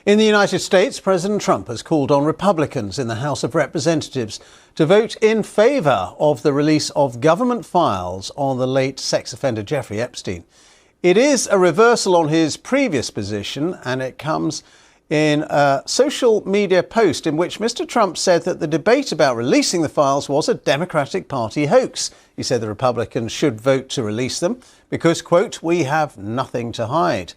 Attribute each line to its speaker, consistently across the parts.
Speaker 1: In the United States, President Trump has called on Republicans in the House of Representatives to vote in favour of the release of government files on the late sex offender Jeffrey Epstein. It is a reversal on his previous position, and it comes in a social media post in which Mr. Trump said that the debate about releasing the files was a Democratic Party hoax. He said the Republicans should vote to release them because, quote, "we have nothing to hide."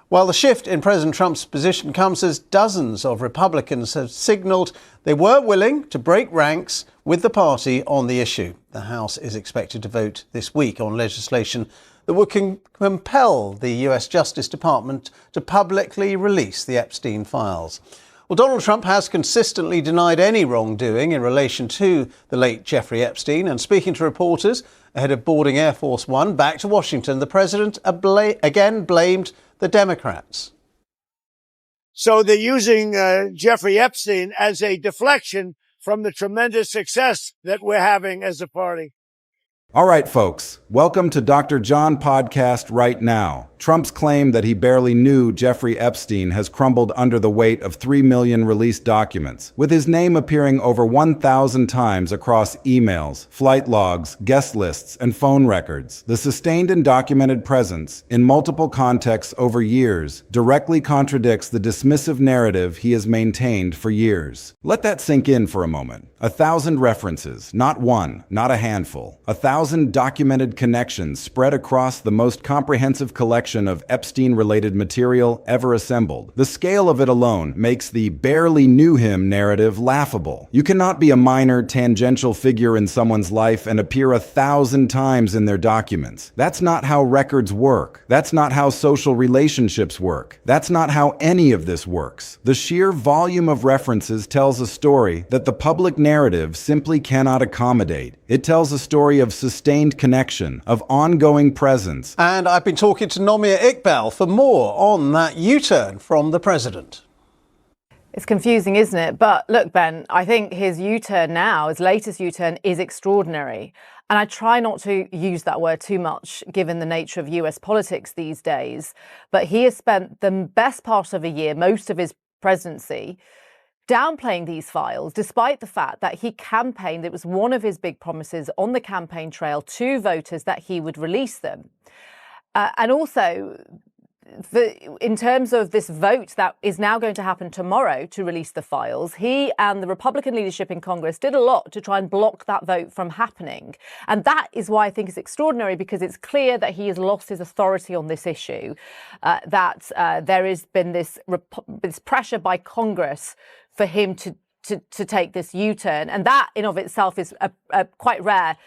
Speaker 1: While the shift in President Trump's position comes as dozens of Republicans have signalled they were willing to break ranks with the party on the issue. The House is expected to vote this week on legislation that would compel the US Justice Department to publicly release the Epstein files. Well, Donald Trump has consistently denied any wrongdoing in relation to the late Jeffrey Epstein. And speaking to reporters ahead of boarding Air Force One back to Washington, the president again blamed the Democrats.
Speaker 2: So they're using Jeffrey Epstein as a deflection from the tremendous success that we're having as a party.
Speaker 3: All right, folks, welcome to Dr. John Podcast right now. Trump's claim that he barely knew Jeffrey Epstein has crumbled under the weight of 3 million released documents, with his name appearing over 1,000 times across emails, flight logs, guest lists, and phone records. The sustained and documented presence, in multiple contexts over years, directly contradicts the dismissive narrative he has maintained for years. Let that sink in for a moment. 1,000 references, not one, not a handful. 1,000 documented connections spread across the most comprehensive collection of Epstein-related material ever assembled. The scale of it alone makes the barely knew him narrative laughable. You cannot be a minor, tangential figure in someone's life and appear 1,000 times in their documents. That's not how records work. That's not how social relationships work. That's not how any of this works. The sheer volume of references tells a story that the public narrative simply cannot accommodate. It tells a story of sustained connection, of ongoing presence.
Speaker 1: And I've been talking to Nomia Iqbal for more on that U-turn from the president.
Speaker 4: It's confusing, isn't it? But look, Ben, I think his U-turn now, his latest U-turn, is extraordinary. And I try not to use that word too much, given the nature of US politics these days. But he has spent the best part of a year, most of his presidency, downplaying these files, despite the fact that he campaigned, it was one of his big promises on the campaign trail to voters that he would release them. And also, in terms of this vote that is now going to happen tomorrow to release the files, he and the Republican leadership in Congress did a lot to try and block that vote from happening. And that is why I think it's extraordinary, because it's clear that he has lost his authority on this issue, that there has been this pressure by Congress for him to take this U-turn. And that in of itself is quite rare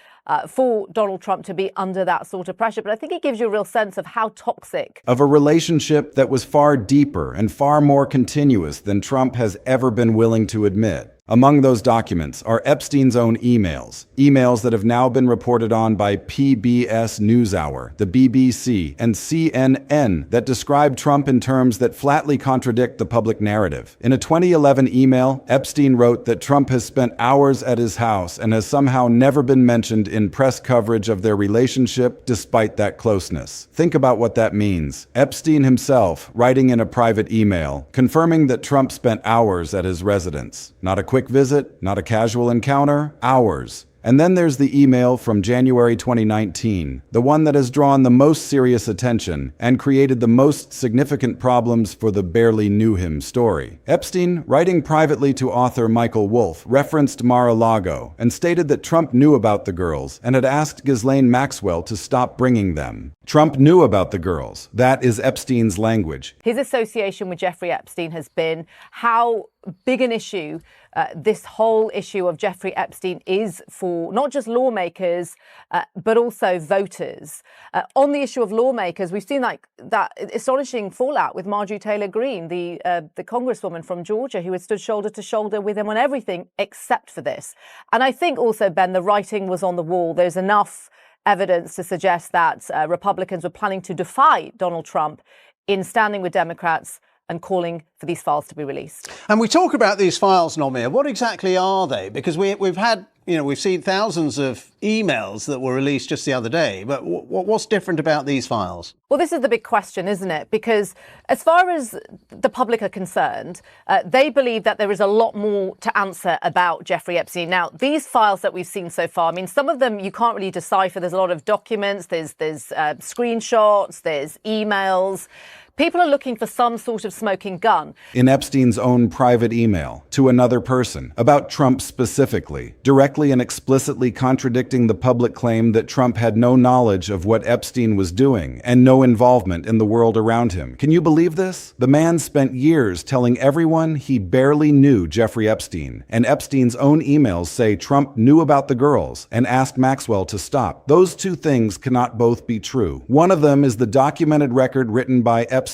Speaker 4: for Donald Trump to be under that sort of pressure. But I think it gives you a real sense of how toxic
Speaker 3: of a relationship that was far deeper and far more continuous than Trump has ever been willing to admit. Among those documents are Epstein's own emails that have now been reported on by PBS NewsHour, the BBC, and CNN that describe Trump in terms that flatly contradict the public narrative. In a 2011 email, Epstein wrote that Trump has spent hours at his house and has somehow never been mentioned in press coverage of their relationship despite that closeness. Think about what that means. Epstein himself, writing in a private email, confirming that Trump spent hours at his residence. Not a quick visit, not a casual encounter, hours. And then there's the email from January 2019, the one that has drawn the most serious attention and created the most significant problems for the barely knew him story. Epstein, writing privately to author Michael Wolff, referenced Mar-a-Lago and stated that Trump knew about the girls and had asked Ghislaine Maxwell to stop bringing them. Trump knew about the girls. That is Epstein's language.
Speaker 4: His association with Jeffrey Epstein has been how big an issue this whole issue of Jeffrey Epstein is for not just lawmakers, but also voters. On the issue of lawmakers, we've seen that astonishing fallout with Marjorie Taylor Greene, the congresswoman from Georgia, who had stood shoulder to shoulder with him on everything except for this. And I think also, Ben, the writing was on the wall. There's enough evidence to suggest that Republicans were planning to defy Donald Trump in standing with Democrats and calling for these files to be released.
Speaker 1: And we talk about these files, Nomir. What exactly are they? Because we've had, we've seen thousands of emails that were released just the other day. But what's different about these files?
Speaker 4: Well, this is the big question, isn't it? Because as far as the public are concerned, they believe that there is a lot more to answer about Jeffrey Epstein. Now, these files that we've seen so far, I mean, some of them you can't really decipher. There's a lot of documents, there's screenshots, there's emails. People are looking for some sort of smoking gun.
Speaker 3: In Epstein's own private email to another person, about Trump specifically, directly and explicitly contradicting the public claim that Trump had no knowledge of what Epstein was doing and no involvement in the world around him. Can you believe this? The man spent years telling everyone he barely knew Jeffrey Epstein, and Epstein's own emails say Trump knew about the girls and asked Maxwell to stop. Those two things cannot both be true. One of them is the documented record written by Epstein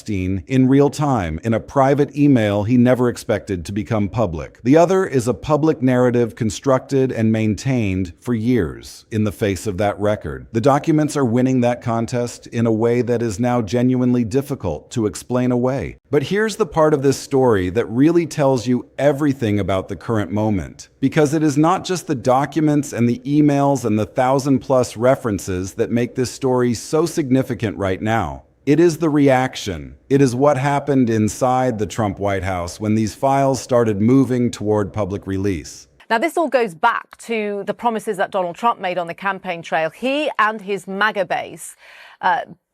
Speaker 3: in real time in a private email he never expected to become public. The other is a public narrative constructed and maintained for years in the face of that record. The documents are winning that contest in a way that is now genuinely difficult to explain away. But here's the part of this story that really tells you everything about the current moment. Because it is not just the documents and the emails and the 1,000+ references that make this story so significant right now. It is the reaction. It is what happened inside the Trump White House when these files started moving toward public release.
Speaker 4: Now, this all goes back to the promises that Donald Trump made on the campaign trail. He and his MAGA base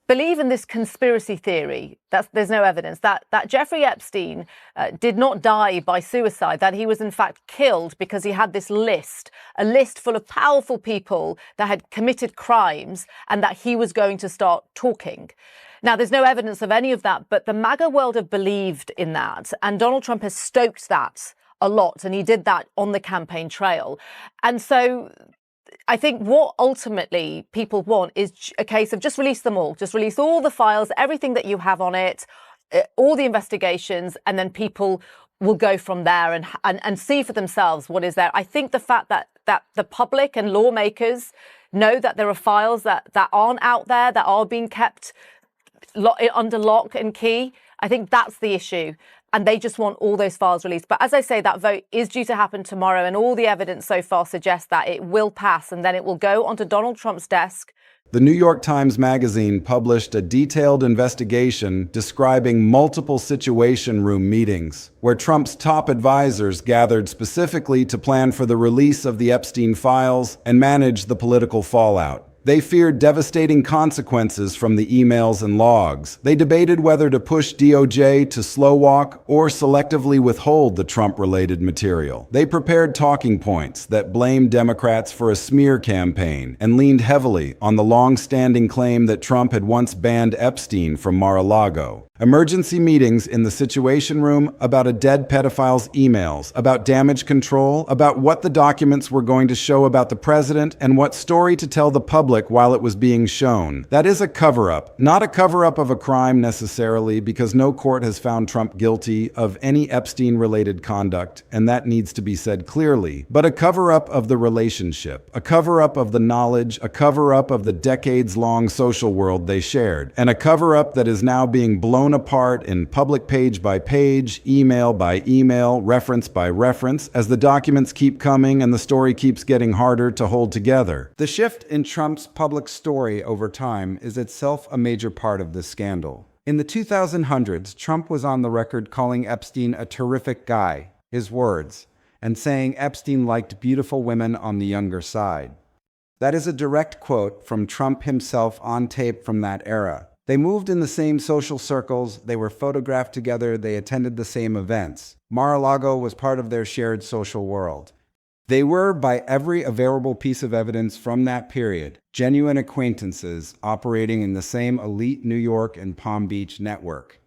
Speaker 4: believe in this conspiracy theory, there's no evidence, that Jeffrey Epstein did not die by suicide, that he was in fact killed because he had this list, a list full of powerful people that had committed crimes, and that he was going to start talking. Now, there's no evidence of any of that, but the MAGA world have believed in that, and Donald Trump has stoked that a lot, and he did that on the campaign trail. And so I think what ultimately people want is a case of just release them all, just release all the files, everything that you have on it, all the investigations, and then people will go from there and see for themselves what is there. I think the fact that the public and lawmakers know that there are files that aren't out there, that are being kept under lock and key, I think that's the issue. And they just want all those files released. But as I say, that vote is due to happen tomorrow, and all the evidence so far suggests that it will pass, and then it will go onto Donald Trump's desk.
Speaker 3: The New York Times Magazine published a detailed investigation describing multiple Situation Room meetings, where Trump's top advisors gathered specifically to plan for the release of the Epstein files and manage the political fallout. They feared devastating consequences from the emails and logs. They debated whether to push DOJ to slow walk or selectively withhold the Trump-related material. They prepared talking points that blamed Democrats for a smear campaign and leaned heavily on the long-standing claim that Trump had once banned Epstein from Mar-a-Lago. Emergency meetings in the Situation Room about a dead pedophile's emails, about damage control, about what the documents were going to show about the president, and what story to tell the public while it was being shown. That is a cover-up. Not a cover-up of a crime necessarily, because no court has found Trump guilty of any Epstein-related conduct, and that needs to be said clearly. But a cover-up of the relationship, a cover-up of the knowledge, a cover-up of the decades-long social world they shared, and a cover-up that is now being blown apart in public page by page, email by email, reference by reference, as the documents keep coming and the story keeps getting harder to hold together.
Speaker 5: The shift in Trump's public story over time is itself a major part of this scandal. In the 2000s, Trump was on the record calling Epstein a terrific guy, his words, and saying Epstein liked beautiful women on the younger side. That is a direct quote from Trump himself on tape from that era. They moved in the same social circles, they were photographed together, they attended the same events. Mar-a-Lago was part of their shared social world. They were, by every available piece of evidence from that period, genuine acquaintances operating in the same elite New York and Palm Beach network.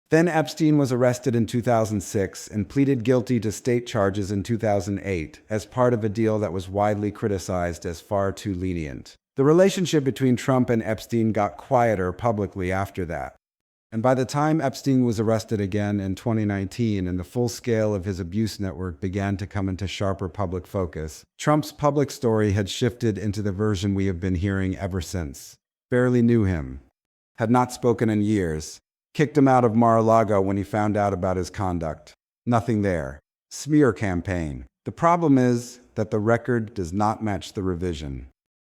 Speaker 5: Then Epstein was arrested in 2006 and pleaded guilty to state charges in 2008 as part of a deal that was widely criticized as far too lenient. The relationship between Trump and Epstein got quieter publicly after that. And by the time Epstein was arrested again in 2019 and the full scale of his abuse network began to come into sharper public focus, Trump's public story had shifted into the version we have been hearing ever since. Barely knew him, had not spoken in years, Kicked him out of Mar-a-Lago when he found out about his conduct. Nothing there. Smear campaign. The problem is that the record does not match the revision.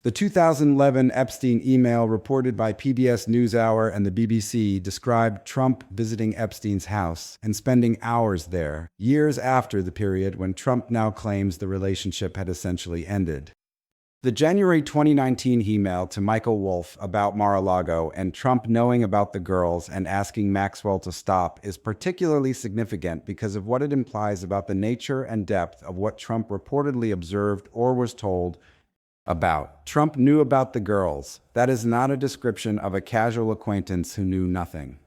Speaker 5: The 2011 Epstein email reported by PBS NewsHour and the BBC described Trump visiting Epstein's house and spending hours there, years after the period when Trump now claims the relationship had essentially ended. The January 2019 email to Michael Wolff about Mar-a-Lago and Trump knowing about the girls and asking Maxwell to stop is particularly significant because of what it implies about the nature and depth of what Trump reportedly observed or was told about. Trump knew about the girls. That is not a description of a casual acquaintance who knew nothing.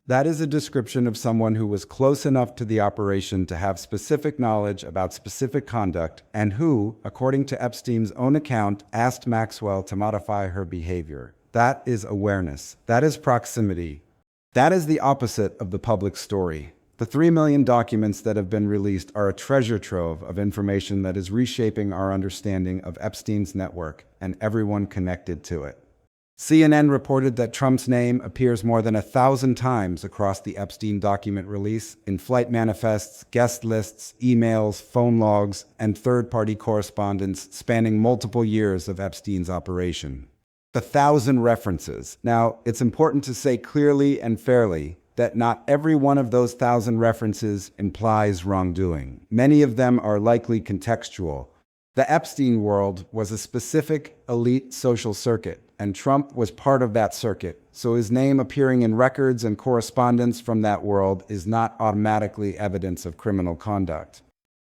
Speaker 5: That is a description of someone who was close enough to the operation to have specific knowledge about specific conduct and who, according to Epstein's own account, asked Maxwell to modify her behavior. That is awareness. That is proximity. That is the opposite of the public story. The 3 million documents that have been released are a treasure trove of information that is reshaping our understanding of Epstein's network and everyone connected to it. CNN reported that Trump's name appears more than 1,000 times across the Epstein document release in flight manifests, guest lists, emails, phone logs, and third-party correspondence spanning multiple years of Epstein's operation. 1,000 references. Now, it's important to say clearly and fairly that not every one of those 1,000 references implies wrongdoing. Many of them are likely contextual. The Epstein world was a specific elite social circuit, and Trump was part of that circuit, so his name appearing in records and correspondence from that world is not automatically evidence of criminal conduct.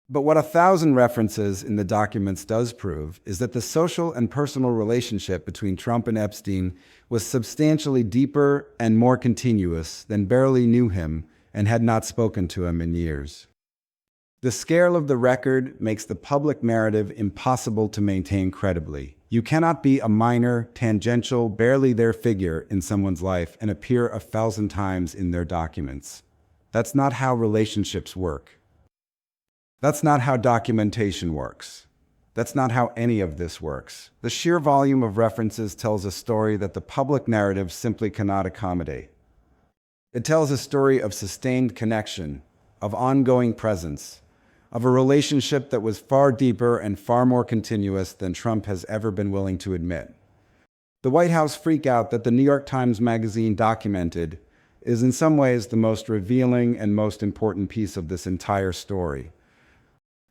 Speaker 5: But what 1,000 references in the documents does prove is that the social and personal relationship between Trump and Epstein was substantially deeper and more continuous than barely knew him and had not spoken to him in years. The scale of the record makes the public narrative impossible to maintain credibly. You cannot be a minor, tangential, barely there figure in someone's life and appear 1,000 times in their documents. That's not how relationships work. That's not how documentation works. That's not how any of this works. The sheer volume of references tells a story that the public narrative simply cannot accommodate. It tells a story of sustained connection, of ongoing presence, of a relationship that was far deeper and far more continuous than Trump has ever been willing to admit. The White House freakout that the New York Times Magazine documented is in some ways the most revealing and most important piece of this entire story.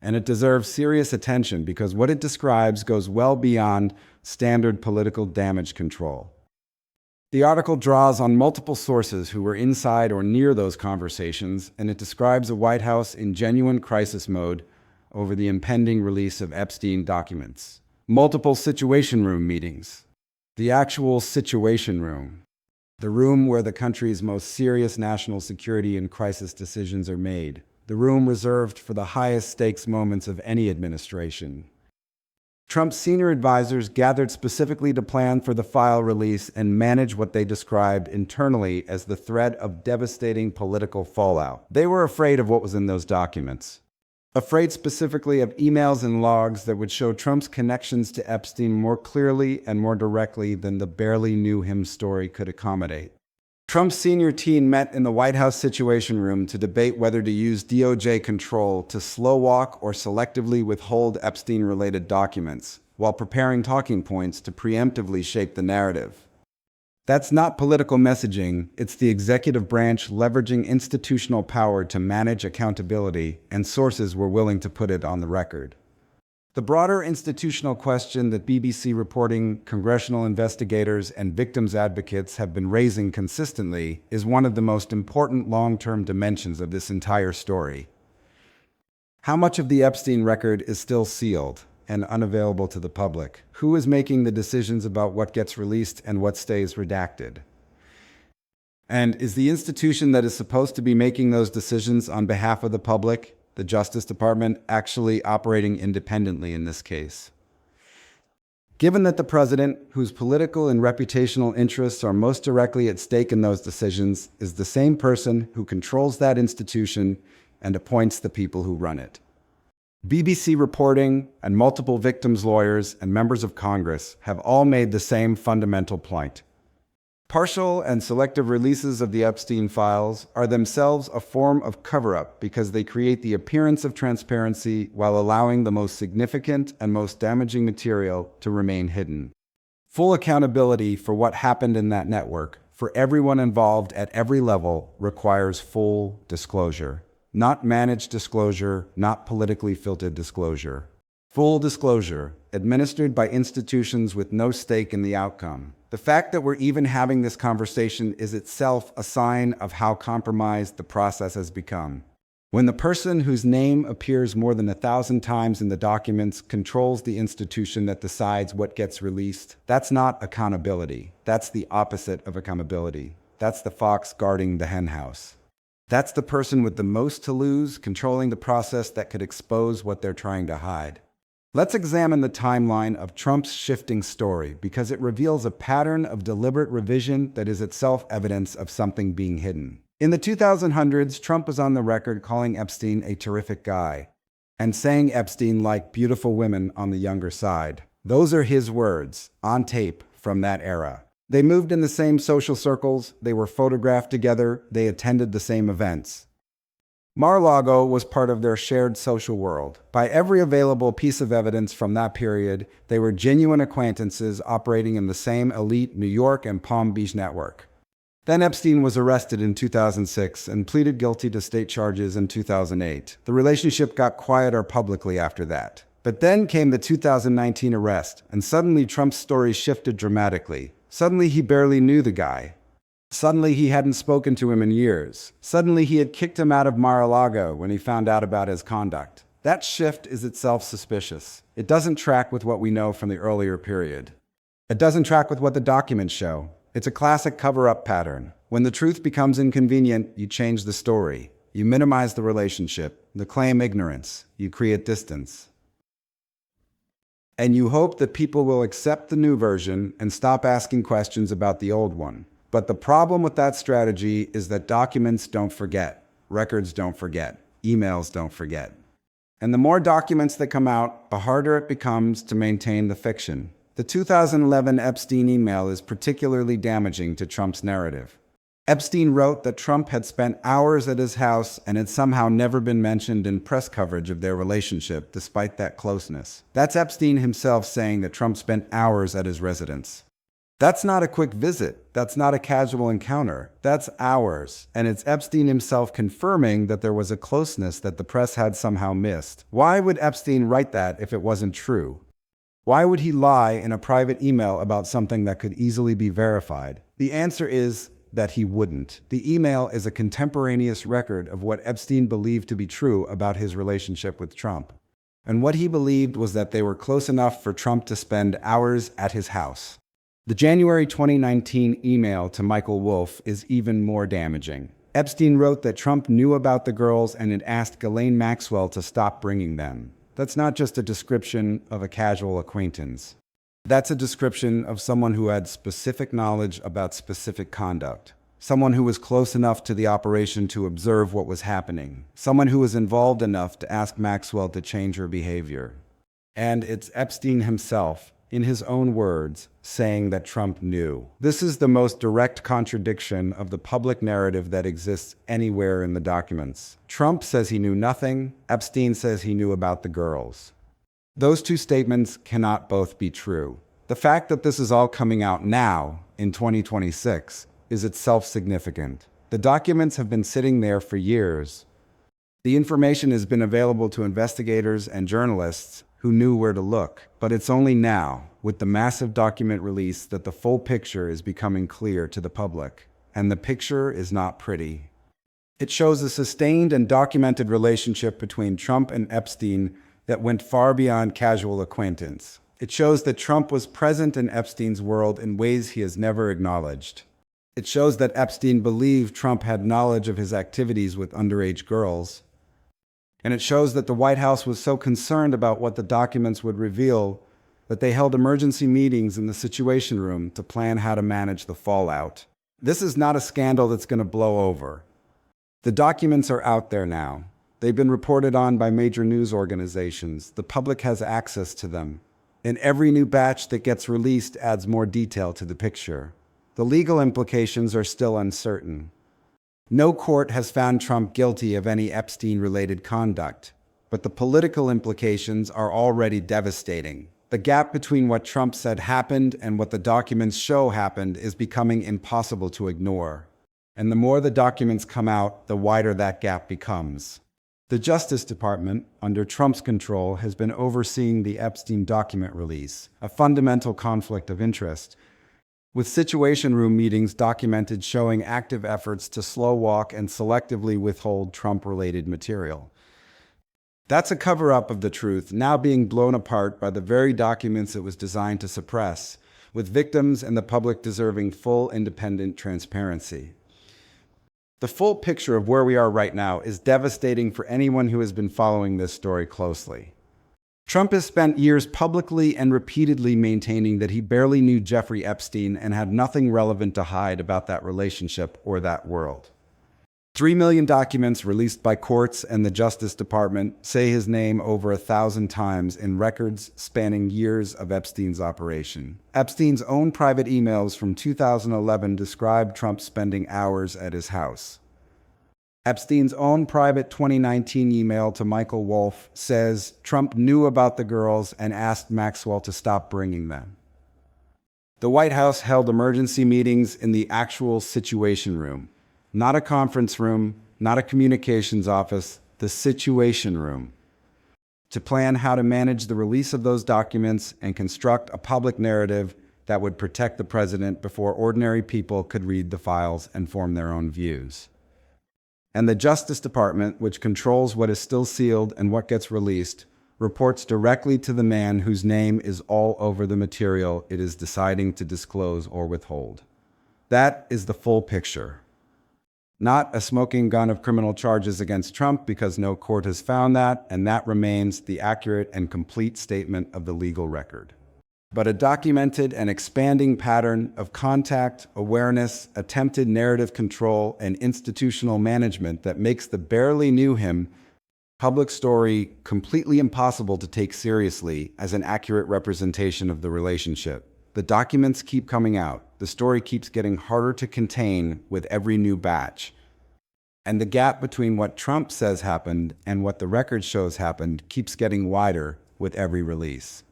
Speaker 5: And it deserves serious attention because what it describes goes well beyond standard political damage control. The article draws on multiple sources who were inside or near those conversations, and it describes a White House in genuine crisis mode over the impending release of Epstein documents. Multiple Situation Room meetings. The actual Situation Room. The room where the country's most serious national security and crisis decisions are made. The room reserved for the highest stakes moments of any administration. Trump's senior advisors gathered specifically to plan for the file release and manage what they described internally as the threat of devastating political fallout. They were afraid of what was in those documents. Afraid specifically of emails and logs that would show Trump's connections to Epstein more clearly and more directly than the barely knew him story could accommodate. Trump's senior team met in the White House Situation Room to debate whether to use DOJ control to slow walk or selectively withhold Epstein-related documents, while preparing talking points to preemptively shape the narrative. That's not political messaging, it's the executive branch leveraging institutional power to manage accountability, and sources were willing to put it on the record. The broader institutional question that BBC reporting, congressional investigators, and victims advocates have been raising consistently is one of the most important long-term dimensions of this entire story. How much of the Epstein record is still sealed and unavailable to the public? Who is making the decisions about what gets released and what stays redacted? And is the institution that is supposed to be making those decisions on behalf of the public, the Justice Department, actually operating independently in this case? Given that the president, whose political and reputational interests are most directly at stake in those decisions, is the same person who controls that institution and appoints the people who run it. BBC reporting and multiple victims' lawyers and members of Congress have all made the same fundamental point. Partial and selective releases of the Epstein files are themselves a form of cover-up because they create the appearance of transparency while allowing the most significant and most damaging material to remain hidden. Full accountability for what happened in that network, for everyone involved at every level, requires full disclosure. Not managed disclosure, not politically filtered disclosure. Full disclosure, administered by institutions with no stake in the outcome. The fact that we're even having this conversation is itself a sign of how compromised the process has become. When the person whose name appears more than 1,000 times in the documents controls the institution that decides what gets released, that's not accountability. That's the opposite of accountability. That's the fox guarding the henhouse. That's the person with the most to lose, controlling the process that could expose what they're trying to hide. Let's examine the timeline of Trump's shifting story because it reveals a pattern of deliberate revision that is itself evidence of something being hidden. In the 2000s, Trump was on the record calling Epstein a terrific guy and saying Epstein liked beautiful women on the younger side. Those are his words, on tape from that era. They moved in the same social circles, they were photographed together, they attended the same events. Mar-a-Lago was part of their shared social world. By every available piece of evidence from that period, they were genuine acquaintances operating in the same elite New York and Palm Beach network. Then Epstein was arrested in 2006 and pleaded guilty to state charges in 2008. The relationship got quieter publicly after that. But then came the 2019 arrest, and suddenly Trump's story shifted dramatically. Suddenly he barely knew the guy. Suddenly he hadn't spoken to him in years. Suddenly he had kicked him out of Mar-a-Lago when he found out about his conduct. That shift is itself suspicious. It doesn't track with what we know from the earlier period. It doesn't track with what the documents show. It's a classic cover-up pattern. When the truth becomes inconvenient, you change the story. You minimize the relationship. You claim ignorance. You create distance. And you hope that people will accept the new version and stop asking questions about the old one. But the problem with that strategy is that documents don't forget, records don't forget, emails don't forget. And the more documents that come out, the harder it becomes to maintain the fiction. The 2011 Epstein email is particularly damaging to Trump's narrative. Epstein wrote that Trump had spent hours at his house and had somehow never been mentioned in press coverage of their relationship, despite that closeness. That's Epstein himself saying that Trump spent hours at his residence. That's not a quick visit. That's not a casual encounter. That's hours. And it's Epstein himself confirming that there was a closeness that the press had somehow missed. Why would Epstein write that if it wasn't true? Why would he lie in a private email about something that could easily be verified? The answer is that he wouldn't. The email is a contemporaneous record of what Epstein believed to be true about his relationship with Trump. And what he believed was that they were close enough for Trump to spend hours at his house. The January 2019 email to Michael Wolff is even more damaging. Epstein wrote that Trump knew about the girls and had asked Ghislaine Maxwell to stop bringing them. That's not just a description of a casual acquaintance. That's a description of someone who had specific knowledge about specific conduct. Someone who was close enough to the operation to observe what was happening. Someone who was involved enough to ask Maxwell to change her behavior. And it's Epstein himself, in his own words, saying that Trump knew. This is the most direct contradiction of the public narrative that exists anywhere in the documents. Trump says he knew nothing. Epstein says he knew about the girls. Those two statements cannot both be true. The fact that this is all coming out now, in 2026, is itself significant. The documents have been sitting there for years. The information has been available to investigators and journalists who knew where to look. But it's only now, with the massive document release, that the full picture is becoming clear to the public. And the picture is not pretty. It shows a sustained and documented relationship between Trump and Epstein that went far beyond casual acquaintance. It shows that Trump was present in Epstein's world in ways he has never acknowledged. It shows that Epstein believed Trump had knowledge of his activities with underage girls. And it shows that the White House was so concerned about what the documents would reveal that they held emergency meetings in the Situation Room to plan how to manage the fallout. This is not a scandal that's going to blow over. The documents are out there now. They've been reported on by major news organizations. The public has access to them. And every new batch that gets released adds more detail to the picture. The legal implications are still uncertain. No court has found Trump guilty of any Epstein-related conduct, but the political implications are already devastating. The gap between what Trump said happened and what the documents show happened is becoming impossible to ignore. And the more the documents come out, the wider that gap becomes. The Justice Department, under Trump's control, has been overseeing the Epstein document release, a fundamental conflict of interest, with Situation Room meetings documented showing active efforts to slow walk and selectively withhold Trump-related material. That's a cover-up of the truth, now being blown apart by the very documents it was designed to suppress, with victims and the public deserving full independent transparency. The full picture of where we are right now is devastating for anyone who has been following this story closely. Trump has spent years publicly and repeatedly maintaining that he barely knew Jeffrey Epstein and had nothing relevant to hide about that relationship or that world. 3 million documents released by courts and the Justice Department say his name over 1,000 times in records spanning years of Epstein's operation. Epstein's own private emails from 2011 describe Trump spending hours at his house. Epstein's own private 2019 email to Michael Wolff says Trump knew about the girls and asked Maxwell to stop bringing them. The White House held emergency meetings in the actual Situation Room. Not a conference room, not a communications office, the Situation Room, to plan how to manage the release of those documents and construct a public narrative that would protect the president before ordinary people could read the files and form their own views. And the Justice Department, which controls what is still sealed and what gets released, reports directly to the man whose name is all over the material it is deciding to disclose or withhold. That is the full picture. Not a smoking gun of criminal charges against Trump because no court has found that, and that remains the accurate and complete statement of the legal record. But a documented and expanding pattern of contact, awareness, attempted narrative control, and institutional management that makes the barely knew him public story completely impossible to take seriously as an accurate representation of the relationship. The documents keep coming out. The story keeps getting harder to contain with every new batch. And the gap between what Trump says happened and what the record shows happened keeps getting wider with every release.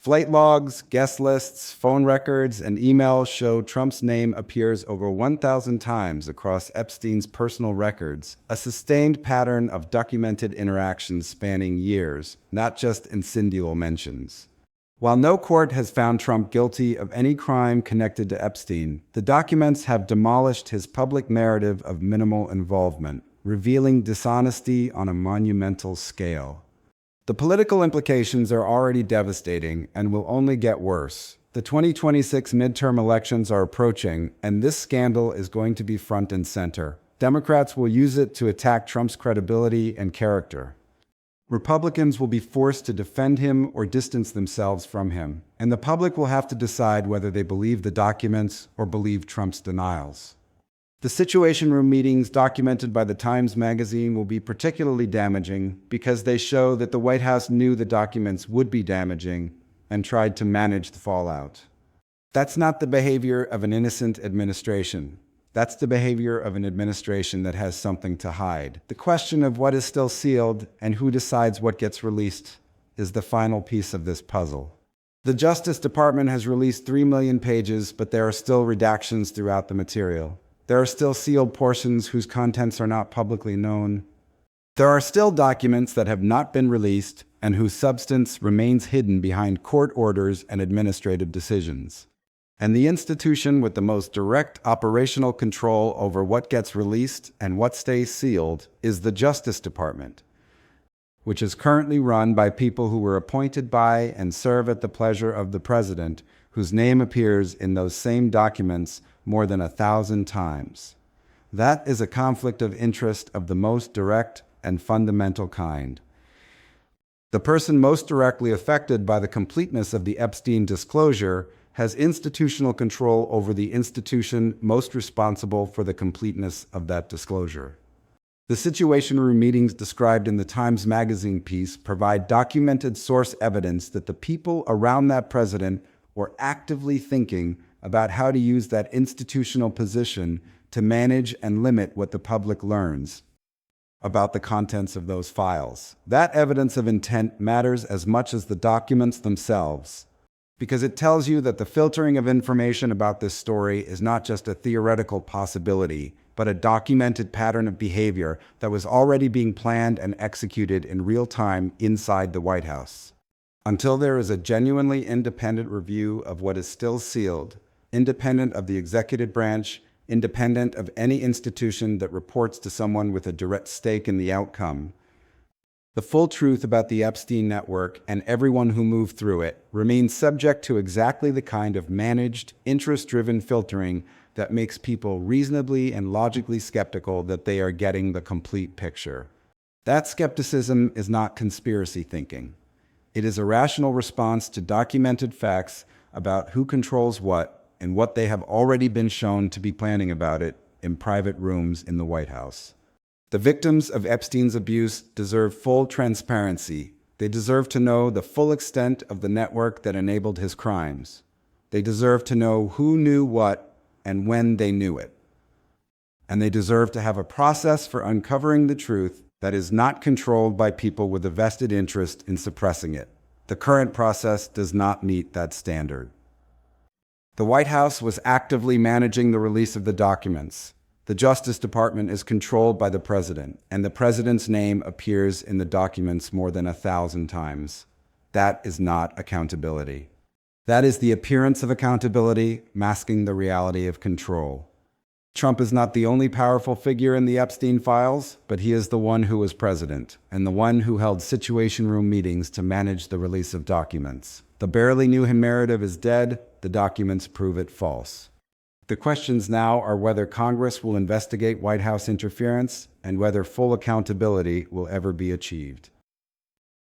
Speaker 5: Flight logs, guest lists, phone records, and emails show Trump's name appears over 1,000 times across Epstein's personal records, a sustained pattern of documented interactions spanning years, not just incidental mentions. While no court has found Trump guilty of any crime connected to Epstein, the documents have demolished his public narrative of minimal involvement, revealing dishonesty on a monumental scale. The political implications are already devastating and will only get worse. The 2026 midterm elections are approaching, and this scandal is going to be front and center. Democrats will use it to attack Trump's credibility and character. Republicans will be forced to defend him or distance themselves from him, and the public will have to decide whether they believe the documents or believe Trump's denials. The Situation Room meetings documented by the Times Magazine will be particularly damaging because they show that the White House knew the documents would be damaging and tried to manage the fallout. That's not the behavior of an innocent administration. That's the behavior of an administration that has something to hide. The question of what is still sealed and who decides what gets released is the final piece of this puzzle. The Justice Department has released 3 million pages, but there are still redactions throughout the material. There are still sealed portions whose contents are not publicly known. There are still documents that have not been released and whose substance remains hidden behind court orders and administrative decisions. And the institution with the most direct operational control over what gets released and what stays sealed is the Justice Department, which is currently run by people who were appointed by and serve at the pleasure of the president, whose name appears in those same documents more than 1,000 times. That is a conflict of interest of the most direct and fundamental kind. The person most directly affected by the completeness of the Epstein disclosure has institutional control over the institution most responsible for the completeness of that disclosure. The Situation Room meetings described in the Times Magazine piece provide documented source evidence that the people around that president were actively thinking about how to use that institutional position to manage and limit what the public learns about the contents of those files. That evidence of intent matters as much as the documents themselves, because it tells you that the filtering of information about this story is not just a theoretical possibility, but a documented pattern of behavior that was already being planned and executed in real time inside the White House. Until there is a genuinely independent review of what is still sealed, independent of the executive branch, independent of any institution that reports to someone with a direct stake in the outcome, the full truth about the Epstein network and everyone who moved through it remains subject to exactly the kind of managed, interest-driven filtering that makes people reasonably and logically skeptical that they are getting the complete picture. That skepticism is not conspiracy thinking. It is a rational response to documented facts about who controls what and what they have already been shown to be planning about it in private rooms in the White House. The victims of Epstein's abuse deserve full transparency. They deserve to know the full extent of the network that enabled his crimes. They deserve to know who knew what and when they knew it. And they deserve to have a process for uncovering the truth that is not controlled by people with a vested interest in suppressing it. The current process does not meet that standard. The White House was actively managing the release of the documents. The Justice Department is controlled by the president, and the president's name appears in the documents more than 1,000 times. That is not accountability. That is the appearance of accountability masking the reality of control. Trump is not the only powerful figure in the Epstein files, but he is the one who was president, and the one who held Situation Room meetings to manage the release of documents. The barely knew him narrative is dead. The documents prove it false. The questions now are whether Congress will investigate White House interference and whether full accountability will ever be achieved.